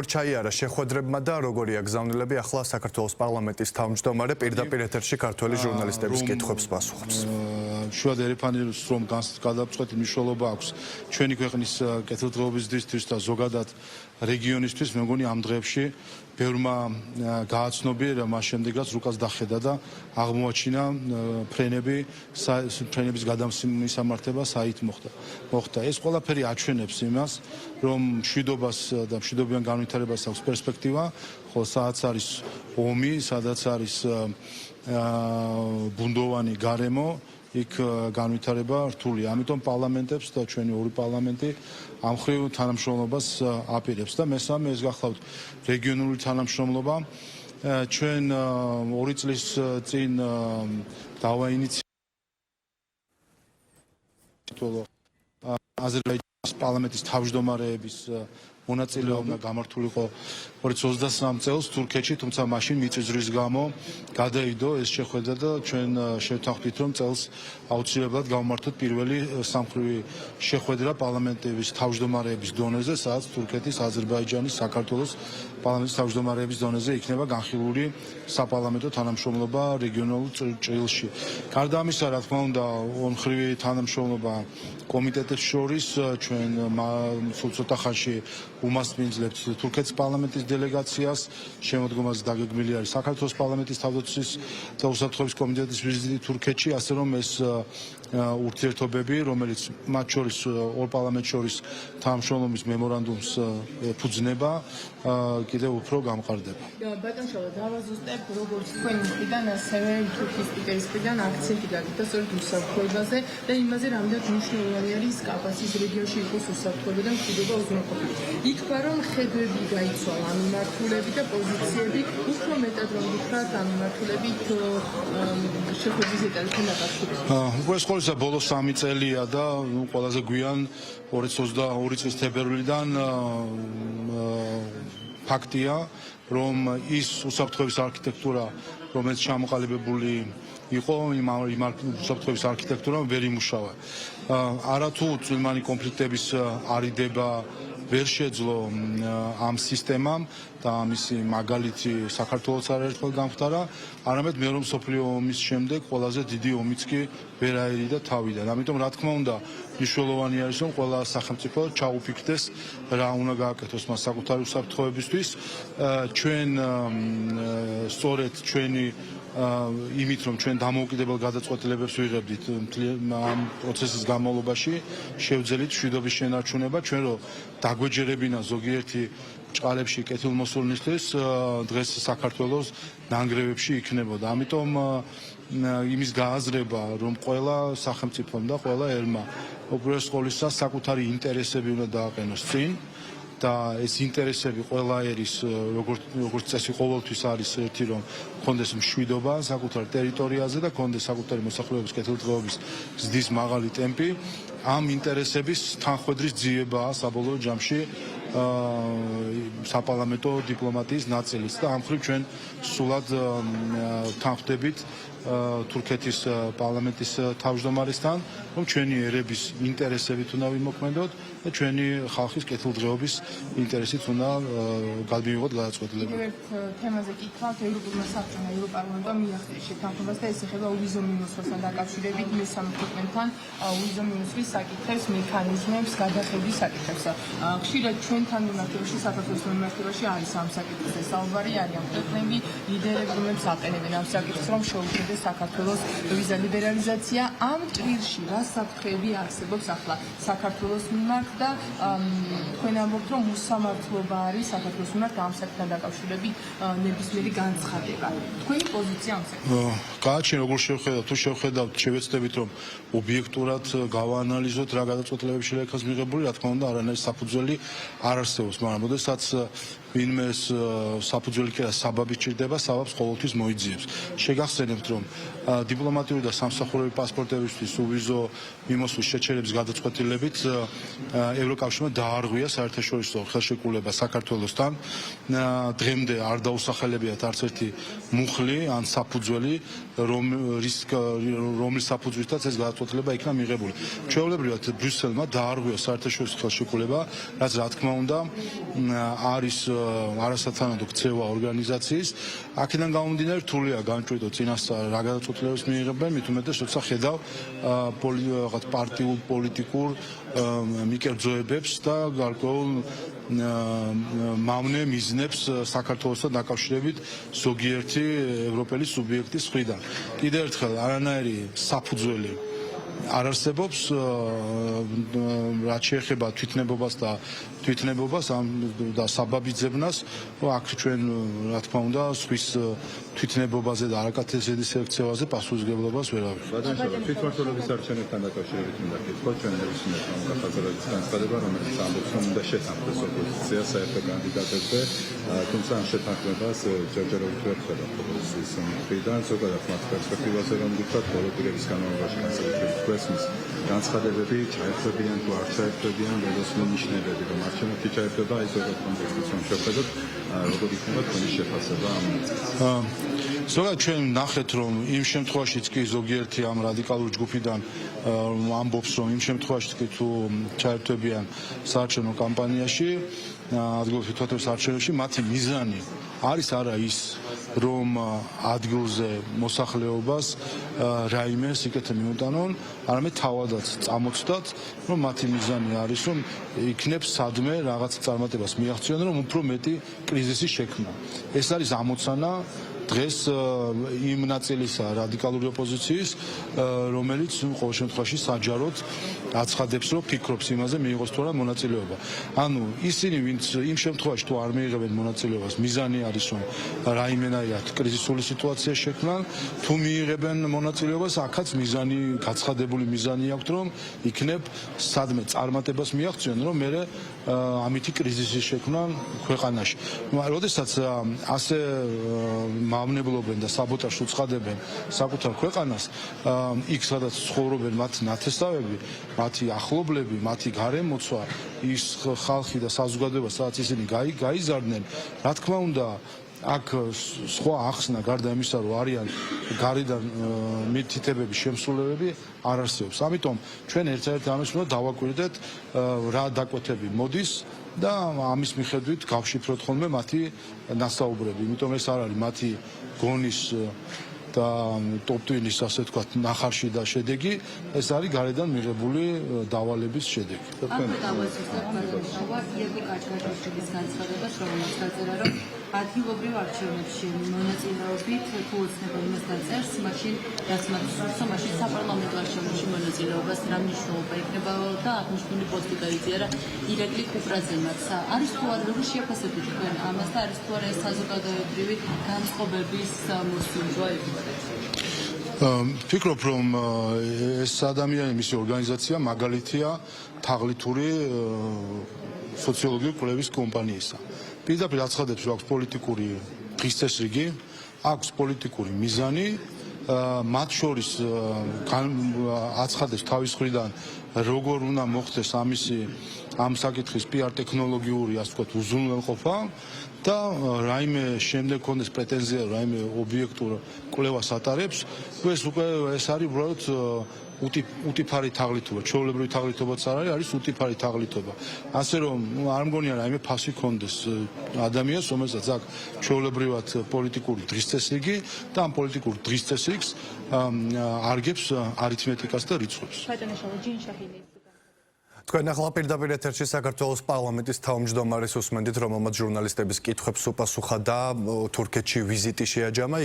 ჩაიარა შეხვედრებმა და როგორია გზავნილები ახლა საქართველოს პარლამენტის თავმჯდომარე პირდაპირ ეთერში ქართველი ჟურნალისტების კითხვებს პასუხობს. შუად ერეფანეროს რომ გადაწყვეტი მნიშვნელობა აქვს ჩვენი ქვეყნის კეთილდღეობისთვის და ზოგადად რეგიონისთვის, მე მგონი ამ დღეებში ბევრმა გააცნობიერა მას შემდეგაც რუკას დახედა და აღმოაჩინა ფრენების გადამისამართება საით მოხდა. ეს ყველაფერი აჩვენებს იმას, რომ მშვიდობას და მშვიდობიან განვითარებას აქვს პერსპექტივა, ხოლო სადაც არის ომი, სადაც არის ბუნდოვანი გარემო, იქ განვითარება რთულია. ამიტომ პარლამენტებს და ჩვენი ორი პარლამენტი ამ ხრივ თანამშრომლობას აპირებს და მესამე ეს გახლავთ რეგიონული თანამშრომლობა. ჩვენ 2 წლის წინ დავაინიციირეთ აზერბაიჯანის პარლამენტის თავმჯდომარეების მონაწილეობა გამართულიყო 2023 წელს თურქეთში, თუმცა მაშინ მიწისძვრის გამო გადაიდო ეს შეხვედრა და ჩვენ შევთანხმდით, რომ წელს აუცილებლად გავმართოთ პირველი სამხრივი შეხვედრა პარლამენტების თავმჯდომარეების დონეზე, სადაც თურქეთის, აზერბაიჯანის, საქართველოს პარლამენტის თავმჯდომარეების დონეზე იქნება განხილული საპარლამენტო თანამშრომლობა რეგიონულ ჭრილში. გარდა ამისა, რა თქმა უნდა, ორმხრივი თანამშრომლობა კომიტეტებს შორის ჩვენ სულ ცოტა ხანში უმასპინძლებთ თურქეთის პარლამენტის დელეგაციას, შემოდგომაზე დაგეგმილი არის საქართველოს პარლამენტის თავდაცვის და უსაფრთხოების კომიტეტის ვიზიტი თურქეთში, ასე რომ ეს ურთიერთობები, რომელიც მათ შორის ორ პარლამენტს შორის თანამშრომლობის მემორანდუმს ფუძნება, კიდევ უფრო გამყარდება. ბატონ შალვა, დავაზუსტებ, როგორც თქვენი მხრიდან, ასევე თურქეთის სპიკერის მხრიდან აქცენტი გაიგდა სწორედ უსაფრთხოებაზე და იმაზე, რამდენად მნიშვნელოვანი არის კავკასიის რეგიონში იყოს უსაფრთხოება და მშვიდობა უზრუნველყოფა. ითქვა, რომ ხედვები გაიცვალა ამ მიმართულებით და პოზიციები უფრო მეტად რომ ვთქვათ ამ მიმართულებით შეხვედრის ეტაპთან დაკავშირებით. ეს ბოლო 3 წელია და ყველაზე გვიან 2022 წლის თებერვლიდან ფაქტია, რომ ის უსაფრთხოების არქიტექტურა, რომელიც ჩამოყალიბებული იყო, იმ უსაფრთხოების არქიტექტურამ ვერ იმუშავა. არათუ წვიმიანი კონფლიქტების არიდება ვერ შეძლო ამ სისტემამ და მისი მაგალითი საქართველოს არაერთხელ გამხდარა, არამედ მეორე მსოფლიო ომის შემდეგ ყველაზე დიდი ომიც კი ვერ აერიდა თავიდან. ამიტომ რა თქმა უნდა, მნიშვნელოვანი არის, რომ ყველა სახელმწიფო ჩაუფიქრდეს რა უნდა გააკეთოს მას საკუთარი უსაფრთხოებისთვის. ჩვენ სწორედ ჩვენი იმით, რომ ჩვენ დამოუკიდებელ გადაწყვეტილებებს ვიღებდით ამ პროცესის განმავლობაში, შევძელით მშვიდობის შენარჩუნება, ჩვენ რომ დაგვეჯერებინა ზოგიერთი ჭყალებში კეთილმოსურნისთვის, დღეს საქართველოს ნანგრევებში იქნებოდა. ამიტომ იმის გააზრება, რომ ყველა სახელმწიფომ და ყველა ერმა უპირველეს ყოვლისა საკუთარი ინტერესები უნდა დააყენოს წინ და ეს ინტერესები ყველა ერის როგორც წესი ყოველთვის არის ერთი, რომ კონდეს მშვიდობა საკუთარ ტერიტორიაზე და კონდეს საკუთარი მოსახლეობის კეთილდღეობის ზრდის მაღალი ტემპი. ამ ინტერესების თანხვედრის ძიებაა საბოლოო ჯამში საპარლამენტო დიპლომატიის ნაწილიც და ამ ხრივ ჩვენ სულად თანხმდებით თურქეთის პარლამენტის თავმჯდომარესთან, რომ ჩვენი ერების ინტერესებით უნდა ვიმოქმედოთ და ჩვენი ხალხის კეთილდღეობის ინტერესით უნდა გადმივიღოთ გადაწყვეტილებები. თემაზე კითხავთ, ევროპულმა საბჭომ ევროპარლამენტმა მიაღწია შეთანხმებას და ეს ეხება უვიზო მინუსთან დაკავშირებით მესამე ქვეყნებთან უვიზო მინუსის საკითხებს, მექანიზმებს, გადახედვის საკითხებს. ხშირად ჩვენთან მიმართებაში, საქართველოს მიმართებაში არის ამ საკითხზე საუბარი, არიან ქვეყნები, ლიდერები, რომლებიც აყენებენ ამ საკითხს, რომ შეუდგეს საქართველოს ვიზა ლიბერალიზაცია. ამ ჭრილში რა საფრთხეები არსებობს ახლა საქართველოს მიმართ და თქვენ ამბობთ, რომ უსამართლობა არის საქართველოს მიმართ ამ საკითხთან დაკავშირებით ნებისმიერი განცხადება. თქვენი პოზიცია ამ საკითხზე? გააჩნია როგორ შევხედავთ, თუ შევხედავთ, შევეცდებით, რომ ობიექტურად გავაანალიზოთ რა გადაწყვეტილებები შეიძლება იქნას მიღებული, რა თქმა უნდა, არანაირი საფუძველი არ არსებობს, მაგრამ როდესაც ვინმე საფუძველი კი არა საბაბი ჭირდება, საბაბს ყოველთვის მოიძიებს. შეგახსენებთ, რომ დიპლომატიური და სამსახურები პასპორტებისთვის უვიზო მიმოსვლის შეჩერების გადაწყვეტილებით ევროკავშირმა დაარღვია საერთაშორისო ხელშეკრულება საქართველოსთან. დღემდე არ დაუსახელებიათ არც ერთი მუხლი ან საფუძველი, რომლის საფუძვლითაც ეს გადაწყვეტილება იქნა მიღებული. ჩვეულებრივად ბრიუსელმა დაარღვია საერთაშორისო ხელშეკრულება, რაც რა თქმა უნდა არის არასათანადო ქცევა ორგანიზაციის. აქედან გამომდინარე რთულია განჭვიდო წინასწარ რა გადაწყვეტილებებს მიიღებენ, მით უმეტეს როცა ხედავ რაღაც პარტიულ პოლიტიკურ მიკერძოებებს და გარკვეულ მავნე მიზნებს საქართველოსთან დაკავშირებით ზოგიერთი ევროპელი სუბიექტის მხრიდან. კიდევ ერთხელ არანაირი საფუძველი არ არსებობს რაც შეეხება თვითნებობას და საბაბიძებნას, აქ ჩვენ რა თქმა უნდა სხვის თვითნებობაზე და არაკათესედის ექცევაზე პასუხისმგებლობას ვერ ავიღებთ. ბატონო, თვითმმართველობის არჩევნებთან დაკავშირებით უნდა გითხრათ, ჩვენ ნებისმიერ ხალხაზრდაობის განცხადება, რომელიც ამბობს, რომ უნდა შეთანხმდეს ოპოზიცია საერთო კანდიდატებზე, თუმცა ამ შეთანხმებას ჯერჯერობით ვერ ხედავთ ოპოზიციის მხრიდან, ზოგადად მათ პერსპექტივაზე რომ გითხრათ, ბოლო პირების განმავლობაში განსაკუთრებით ქვეყნის განცხადებები ჩაერთვებიან თუ არ ჩაერთვებიან, როგორც მინიშნებები, რომ არჩევნებში ჩაერთვება, ის ზოგადად კონტექსტიც რომ შევხედოთ, როგორ იქნება თქვენი შეფასება ამ ზოგადად ჩვენ ნახეთ რომ იმ შემთხვევაშიც კი ზოგიერთი ამ რადიკალური ჯგუფიდან ამბობს რომ იმ შემთხვევაშიც კი თუ ჩაერთვებიან საარჩევნო კამპანიაში ადგილობრივ თვითმმართველობის არჩევნებში მათი მიზანი არის არა ის რომ ადგილზე მოსახლეობას რაიმე სიკეთე მიუტანონ, არამედ თავადაც წამოწდათ, რომ მათი მიზანი არის რომ იქნებ სადმე რაღაც წარმატებას მიაღწიონ, რომ უფრო მეტი კრიზისი შექმნა. ეს არის ამოცანა დღეს იმ ნაწილისა რადიკალური ოპოზიციის, რომელიც ყოველ შემთხვევაში საჯაროდ აცხადებს, რომ ფიქრობს იმაზე მიიღოს თუ არა მონაწილეობა. ანუ ისინი, ვინც იმ შემთხვევაში თუ არ მიიღებენ მონაწილეობას, მიზანი არის რომ რაიმენაირად კრიზისული სიტუაცია შექმნან, თუ მიიღებენ მონაწილეობას, აქაც მიზანი, გაცხადებული მიზანი აქვთ, რომ იქნებ სადმე წარმატებას მიაღწიონ, რომ მე ამითი კრიზისი შექმნან ქვეყანაში. როდესაც ასე მავნებლობენ და საბოტაჟს უცხადებენ საკუთარ ქვეყანას, იქ სადაც ცხოვრობენ მათი ნათესავები, მათი ახლობლები, მათი გარემოცვა, ის ხალხი და საზოგადოება, სადაც ისინი გაიზარდნენ, რა თქმა უნდა, აქ სხვა ახსნა გარდა იმისა, რომ არიან გარედან მითითებები, შემსრულებები არ არსებობს. ამიტომ ჩვენ ერთ-ერთი ამის უნდა დავაკვირდეთ რა დაკვეთები მოდის და ამის მიხედვით გავშიფროთ ხოლმე მათი ნასაუბრები. იმიტომ ეს არ არის მათი გონის და ტოპ-ტვინის, ასე ვთქვათ, ნახარში და შედეგი, ეს არის გარედან მიღებული დავალების შედეგი. ადგილობრივ არჩევნებში მონაწილეობით თუ ოცნება იმას დაწერს, მაშინ რაც მათ სურს, მაშინ საპარლამენტო არჩევნებში მონაწილეობას რა მნიშვნელობა იქნება და აღნიშნული პოსტი გაიზიარა ირაკლი კუპრაძემაც. არის თუ არა, როგორ შეაფასებთ თქვენ ამას და არის თუ არა ეს საზოგადოებრივი განწყობების მოსუმჯვა? ფიქრობ რომ ეს ადამიანი მისი ორგანიზაცია მაგალითია თაღლითური სოციოლოგიური კვლევის კომპანიისა. პირდაპირ აცხადებს რომ აქვს პოლიტიკური დღის წესრიგი, აქვს პოლიტიკური მიზანი, მათ შორის აცხადებს თავის მხრიდან როგორ უნდა მოხდეს ამ საკითხის PR ტექნოლოგიური, ასე ვთქვათ, უზრუნველყოფა და რაიმე შემდეგ კონდეს პრეტენზია, რაიმე ობიექტურ კვლევას ატარებს, ეს არის უბრალოდ უტიფარი თაღლითობა, ჩვეულებრივი თაღლითობაც არ არის უტიფარი თაღლითობა. ასე რომ არ მგონია რაიმე ფასი კონდეს ადამიანს, რომელსაც აქვს ჩვეულებრივად პოლიტიკური დღის წესრიგი და ამ პოლიტიკურ დღის წესრიგს არგებს არითმეტიკას და რიცხვებს. თქვენ ახლა პირდაპირ ეთერში საქართველოს პარლამენტის თავმჯდომარეს უსმენთ, რომელმაც ჟურნალისტების კითხვებს უპასუხა და თურქეთში ვიზიტი შეაჯამა.